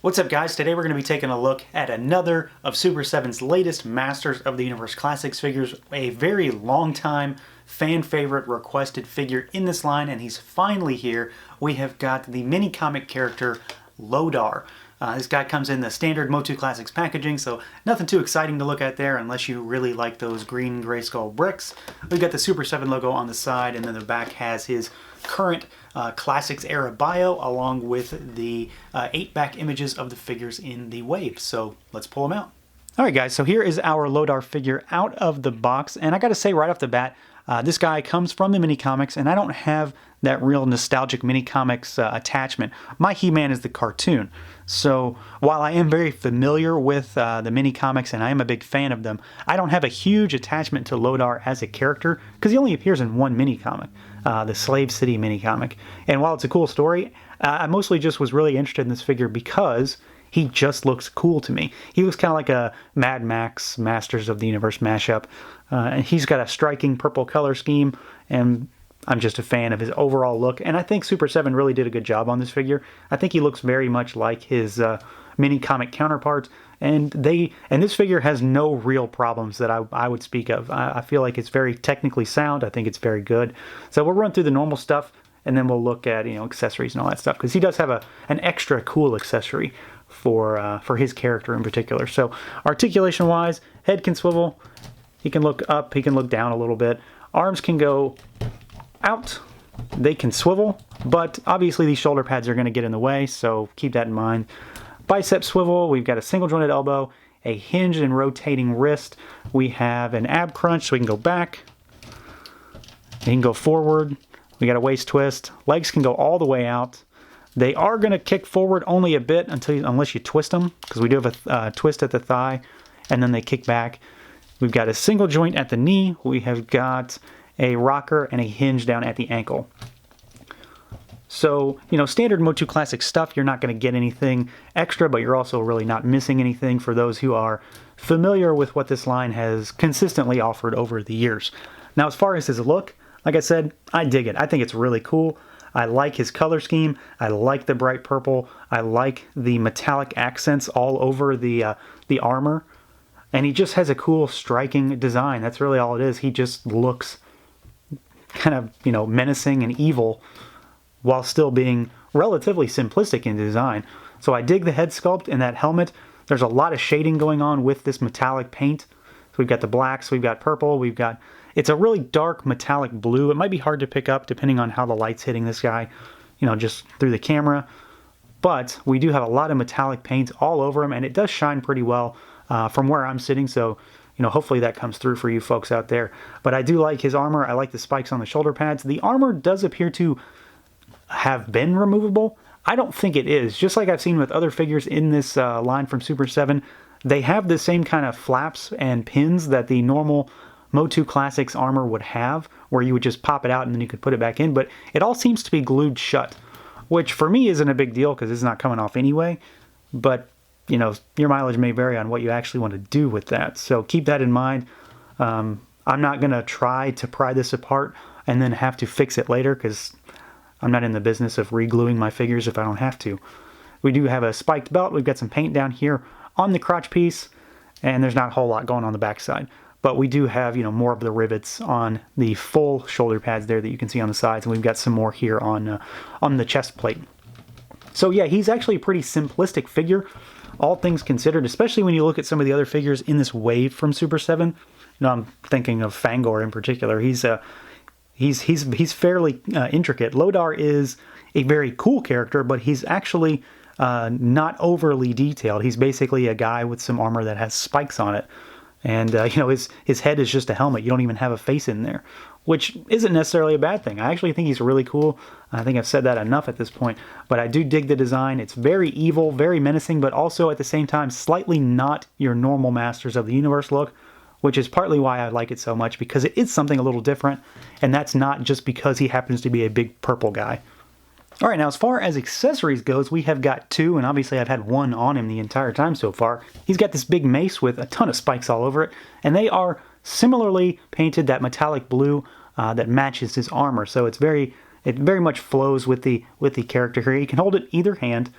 What's up, guys? Today we're going to be taking a look at another of Super7's latest Masters of the Universe Classics figures, a very long time fan favorite requested figure in this line, and he's finally here. We have got the mini comic character Lodar. This guy comes in the standard Motu Classics packaging, so nothing too exciting to look at there unless you really like those green Grayskull bricks. We've got the Super7 logo on the side, and then the back has his current Classics era bio along with the 8 back images of the figures in the wave. So let's pull them out. Alright guys, so here is our Lodar figure out of the box, and I gotta say right off the bat, this guy comes from the mini comics, and I don't have that real nostalgic mini comics attachment. My He-Man is the cartoon. So while I am very familiar with the mini comics and I am a big fan of them, I don't have a huge attachment to Lodar as a character because he only appears in one mini comic, the Slave City mini comic. And while it's a cool story, I mostly just was really interested in this figure because he just looks cool to me. He looks kind of like a Mad Max Masters of the Universe mashup. And he's got a striking purple color scheme, and I'm just a fan of his overall look. And I think Super7 really did a good job on this figure. I think he looks very much like his mini comic counterparts, and this figure has no real problems that I would speak of. I feel like it's very technically sound. I think it's very good. So we'll run through the normal stuff, and then we'll look at accessories and all that stuff, because he does have an extra cool accessory for his character in particular. So articulation wise, head can swivel, he can look up, he can look down a little bit, arms can go out, they can swivel, but obviously these shoulder pads are going to get in the way, so keep that in mind. Bicep swivel, we've got a single jointed elbow, a hinged and rotating wrist, we have an ab crunch so we can go back, we can go forward, we got a waist twist, legs can go all the way out. They are going to kick forward only a bit unless you twist them, because we do have a twist at the thigh, and then they kick back. We've got a single joint at the knee, we have got a rocker and a hinge down at the ankle. So, standard Motu Classic stuff, you're not going to get anything extra, but you're also really not missing anything for those who are familiar with what this line has consistently offered over the years. Now, as far as his look, like I said, I dig it. I think it's really cool. I like his color scheme. I like the bright purple. I like the metallic accents all over the armor. And he just has a cool, striking design. That's really all it is. He just looks kind of, menacing and evil while still being relatively simplistic in design. So I dig the head sculpt and that helmet. There's a lot of shading going on with this metallic paint. So we've got the blacks, we've got purple, it's a really dark metallic blue. It might be hard to pick up depending on how the light's hitting this guy, just through the camera. But we do have a lot of metallic paint all over him, and it does shine pretty well from where I'm sitting. So, hopefully that comes through for you folks out there. But I do like his armor. I like the spikes on the shoulder pads. The armor does appear to have been removable. I don't think it is. Just like I've seen with other figures in this line from Super7, they have the same kind of flaps and pins that the normal Motu Classics armor would have, where you would just pop it out and then you could put it back in, but it all seems to be glued shut, which for me isn't a big deal because it's not coming off anyway, but your mileage may vary on what you actually want to do with that, so keep that in mind. I'm not going to try to pry this apart and then have to fix it later, because I'm not in the business of re-gluing my figures if I don't have to. We do have a spiked belt, we've got some paint down here on the crotch piece, and there's not a whole lot going on the backside. But we do have, more of the rivets on the full shoulder pads there that you can see on the sides, and we've got some more here on the chest plate. So yeah, he's actually a pretty simplistic figure, all things considered, especially when you look at some of the other figures in this wave from Super7. I'm thinking of Fangor in particular. He's fairly intricate. Lodar is a very cool character, but he's actually not overly detailed. He's basically a guy with some armor that has spikes on it. And, his head is just a helmet. You don't even have a face in there, which isn't necessarily a bad thing. I actually think he's really cool. I think I've said that enough at this point, but I do dig the design. It's very evil, very menacing, but also at the same time, slightly not your normal Masters of the Universe look, which is partly why I like it so much, because it is something a little different, and that's not just because he happens to be a big purple guy. Alright, now as far as accessories goes, we have got two, and obviously I've had one on him the entire time so far. He's got this big mace with a ton of spikes all over it, and they are similarly painted that metallic blue that matches his armor, so it very much flows with the character here. You can hold it either hand.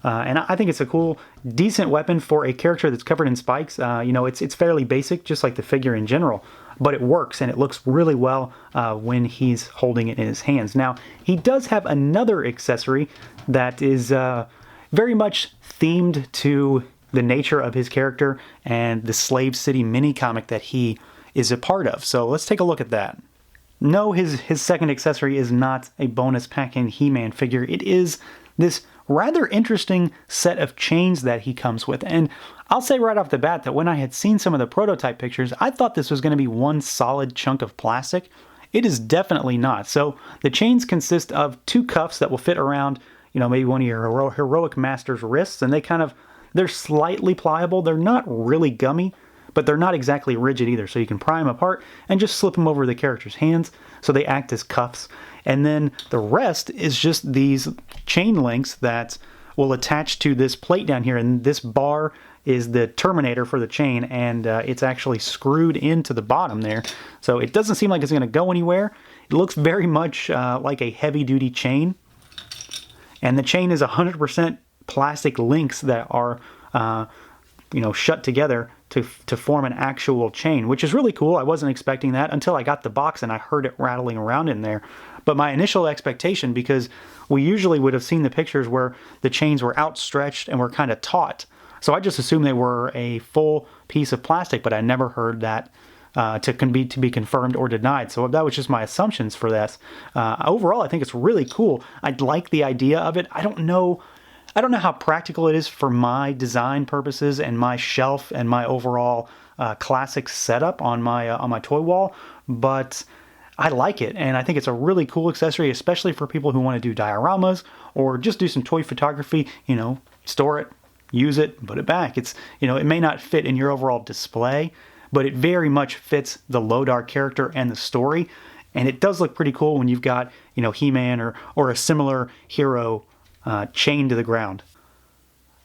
And I think it's a cool, decent weapon for a character that's covered in spikes. You know, it's fairly basic, just like the figure in general, but it works and it looks really well when he's holding it in his hands. Now, he does have another accessory that is very much themed to the nature of his character and the Slave City mini comic that he is a part of. So let's take a look at that. No, his second accessory is not a bonus pack-in He-Man figure. It is this rather interesting set of chains that he comes with. And I'll say right off the bat that when I had seen some of the prototype pictures, I thought this was going to be one solid chunk of plastic. It is definitely not. So the chains consist of 2 cuffs that will fit around, you know, maybe one of your heroic master's wrists, and they're slightly pliable. They're not really gummy, but they're not exactly rigid either. So you can pry them apart and just slip them over the character's hands. So they act as cuffs. And then the rest is just these chain links that will attach to this plate down here. And this bar is the terminator for the chain, and it's actually screwed into the bottom there. So it doesn't seem like it's going to go anywhere. It looks very much like a heavy-duty chain. And the chain is 100% plastic links that are you know, shut together to form an actual chain, which is really cool. I wasn't expecting that until I got the box and I heard it rattling around in there. But my initial expectation, because we usually would have seen the pictures where the chains were outstretched and were kind of taut, so I just assumed they were a full piece of plastic, but I never heard that to be confirmed or denied. So that was just my assumptions for this. Overall, I think it's really cool. I like the idea of it. I don't know how practical it is for my design purposes and my shelf and my overall classic setup on my toy wall, but I like it, and I think it's a really cool accessory, especially for people who want to do dioramas or just do some toy photography. You know, store it, use it, put it back. It's, you know, it may not fit in your overall display, but it very much fits the Lodar character and the story, and it does look pretty cool when you've got, you know, He-Man or a similar hero chained to the ground.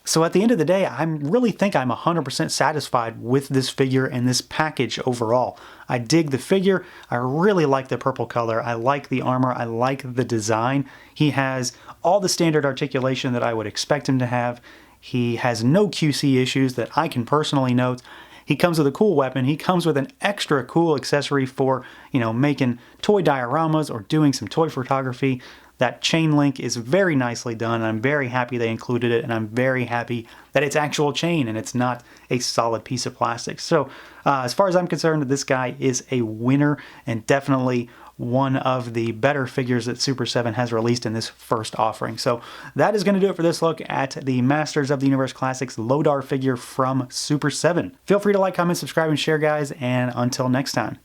So at the end of the day, I really think I'm 100% satisfied with this figure and this package overall. I dig the figure. I really like the purple color. I like the armor. I like the design. He has all the standard articulation that I would expect him to have. He has no QC issues that I can personally note. He comes with a cool weapon. He comes with an extra cool accessory for, you know, making toy dioramas or doing some toy photography. That chain link is very nicely done. I'm very happy they included it, and I'm very happy that it's actual chain and it's not a solid piece of plastic. So as far as I'm concerned, this guy is a winner and definitely one of the better figures that Super 7 has released in this first offering. So that is going to do it for this look at the Masters of the Universe Classics Lodar figure from Super 7. Feel free to like, comment, subscribe, and share, guys, and until next time.